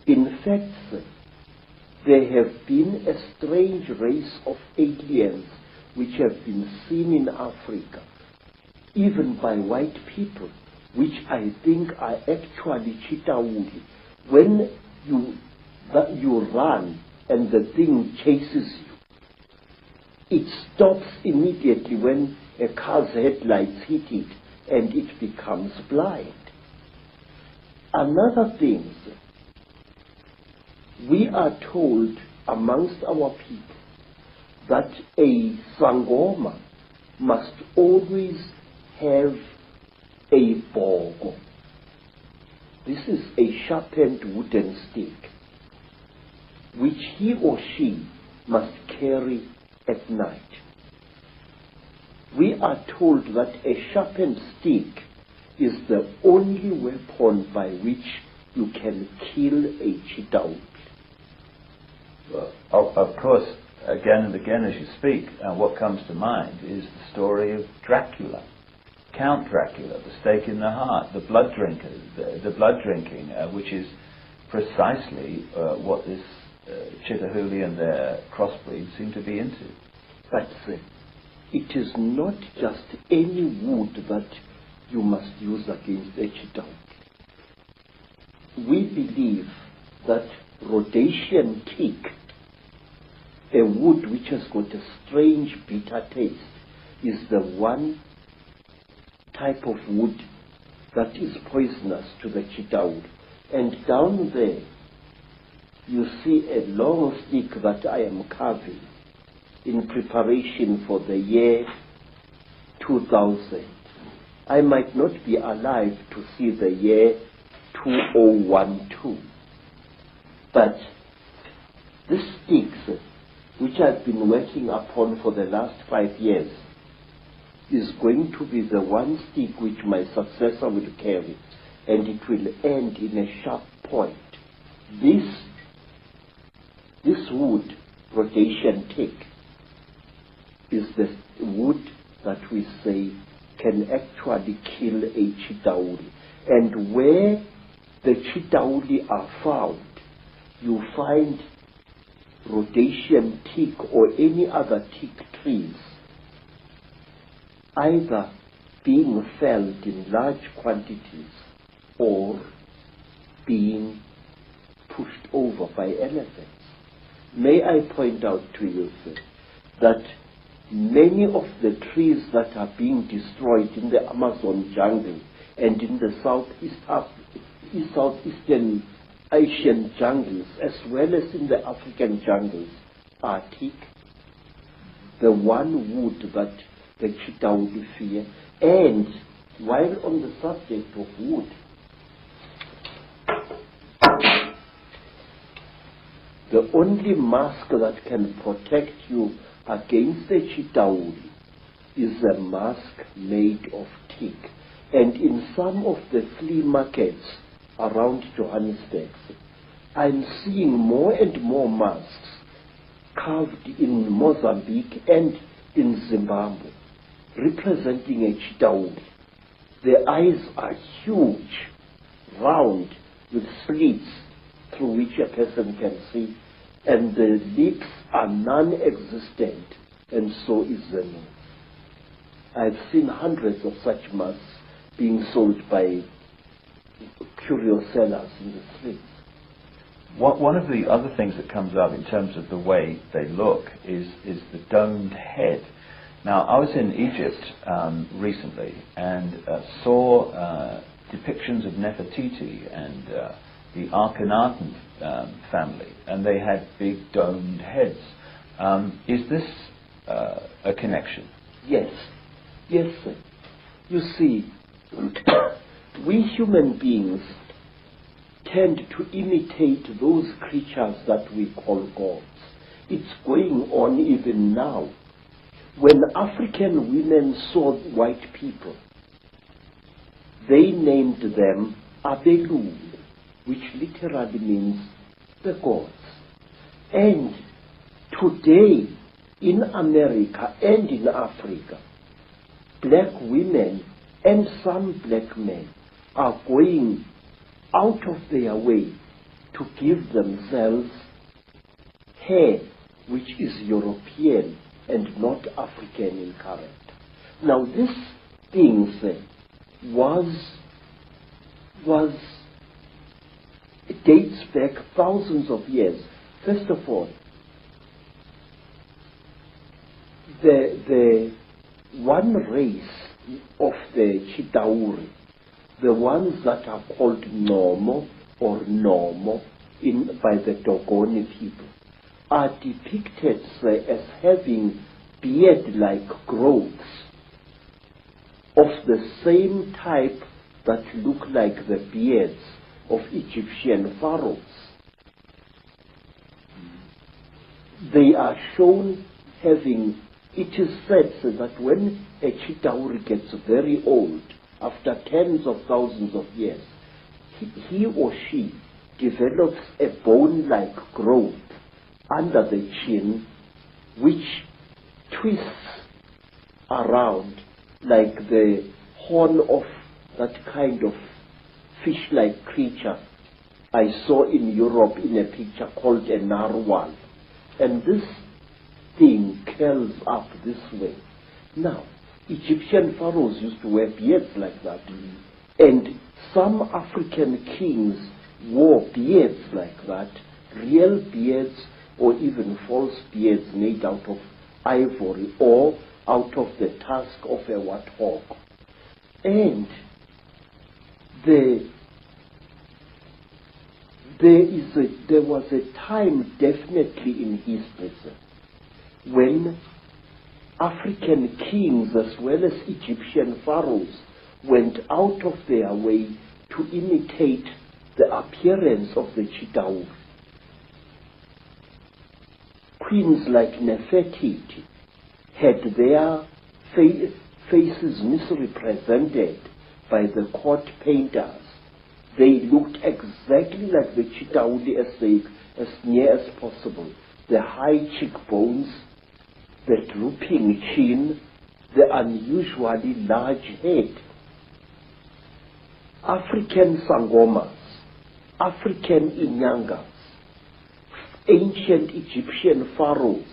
In fact, there have been a strange race of aliens which have been seen in Africa, even by white people, which I think are actually Chitauri. When you run and the thing chases you, it stops immediately when a car's headlights hit it and it becomes blind. Another thing, we are told amongst our people that a Sangoma must always have a bogo. This is a sharpened wooden stick which he or she must carry at night. We are told that a sharpened stick is the only weapon by which you can kill a Chitauri. Of course, again and again as you speak, what comes to mind is the story of Dracula, Count Dracula, the stake in the heart, the blood drinking, which is precisely what this Chitauri and their crossbreeds seem to be into. But it is not just any wood that you must use against a Chitauri. We believe that Rhodesian teak, a wood which has got a strange bitter taste, is the one type of wood that is poisonous to the Chitauri. And down there you see a long stick that I am carving in preparation for the year 2000. I might not be alive to see the year 2012. But this sticks, which I've been working upon for the last 5 years, is going to be the one stick which my successor will carry, and it will end in a sharp point. This wood, Rhodesian teak, is the wood that we say can actually kill a Chitauri. And where the Chitauri are found, you find Rhodesian teak or any other teak trees either being felled in large quantities or being pushed over by elephants. May I point out to you, sir, that many of the trees that are being destroyed in the Amazon jungle and in the Southeastern Asian jungles, as well as in the African jungles, are teak, the one wood that the Chitauri fear. And while on the subject of wood, the only mask that can protect you against the Chitauri is a mask made of teak. And in some of the flea markets around Johannesburg, I'm seeing more and more masks carved in Mozambique and in Zimbabwe, representing a Chitauri. The eyes are huge, round, with slits through which a person can see, and the lips are non-existent, and so is the nose. I've seen hundreds of such masks being sold by curio sellers in the streets. One of the other things that comes up in terms of the way they look is the domed head. Now, I was in Egypt recently and saw depictions of Nefertiti and the Akhenaten family, and they had big domed heads. Is this a connection? Yes. Yes, sir. You see, we human beings tend to imitate those creatures that we call gods. It's going on even now. When African women saw white people, they named them Abelu, which literally means the gods. And today, in America and in Africa, black women and some black men are going out of their way to give themselves hair which is European and not African in character. Now this thing it dates back thousands of years. First of all, the one race of the Chitauri, the ones that are called Nomo or Nomo by the Dogoni people, are depicted as having beard-like growths of the same type that look like the beards of Egyptian pharaohs. They are shown having, it is said that when a Chitauri gets very old, after tens of thousands of years, he or she develops a bone-like growth under the chin which twists around like the horn of that kind of fish-like creature I saw in Europe in a picture called a narwhal. And this thing curls up this way. Now, Egyptian pharaohs used to wear beards like that. And some African kings wore beards like that, real beards or even false beards made out of ivory or out of the tusk of a warthog. And there was a time definitely in history when African kings as well as Egyptian pharaohs went out of their way to imitate the appearance of the Chitauri. Queens like Nefertiti had their faces misrepresented by the court painters. They looked exactly like the Chitauri as near as possible. The high cheekbones, the drooping chin, the unusually large head. African sangomas, African inyangas, ancient Egyptian pharaohs,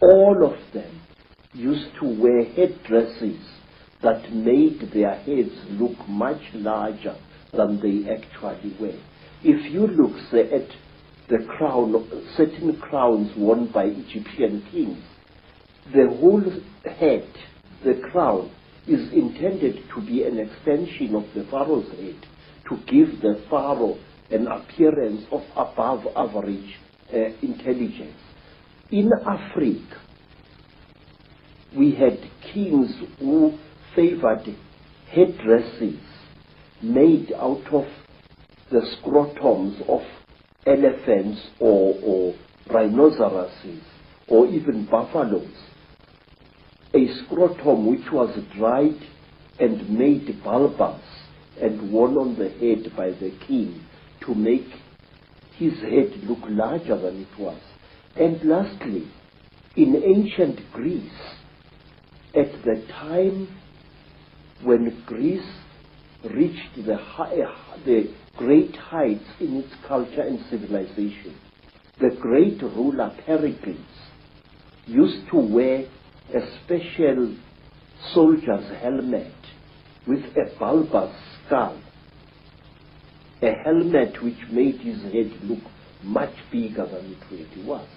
all of them used to wear headdresses that made their heads look much larger than they actually were. If you look, say, at the crown, certain crowns worn by Egyptian kings, the whole head, the crown, is intended to be an extension of the pharaoh's head, to give the pharaoh an appearance of above average intelligence. In Africa, we had kings who favored headdresses made out of the scrotums of elephants or rhinoceroses or even buffaloes. A scrotum which was dried and made bulbous and worn on the head by the king to make his head look larger than it was. And lastly, in ancient Greece, at the time when Greece reached the great heights in its culture and civilization, the great ruler Pericles used to wear a special soldier's helmet with a bulbous skull, a helmet which made his head look much bigger than it really was.